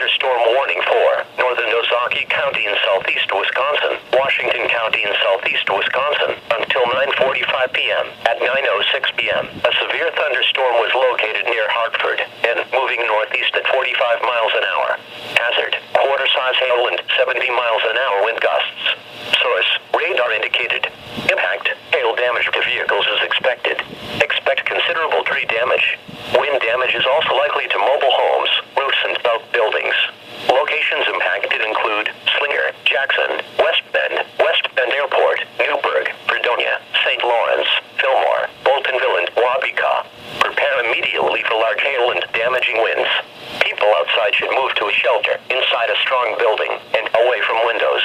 thunderstorm warning for northern Ozaukee County in southeast Wisconsin, Washington County in southeast Wisconsin, until 9:45 p.m. At 9:06 p.m., a severe thunderstorm was located near Hartford and moving northeast at 45 miles an hour. Hazard, quarter-size hail and 70 miles an hour wind gusts. Source, radar indicated. Impact, hail damage to vehicles is expected. Expect considerable tree damage. Wind damage is also likely to mobile homes, roofs and buildings. Locations impacted include Slinger, Jackson, West Bend Airport, Newburgh, Fredonia, St. Lawrence, Fillmore, Boltonville and Waukesha. Prepare immediately for large hail and damaging winds. People outside should move to a shelter inside a strong building and away from windows.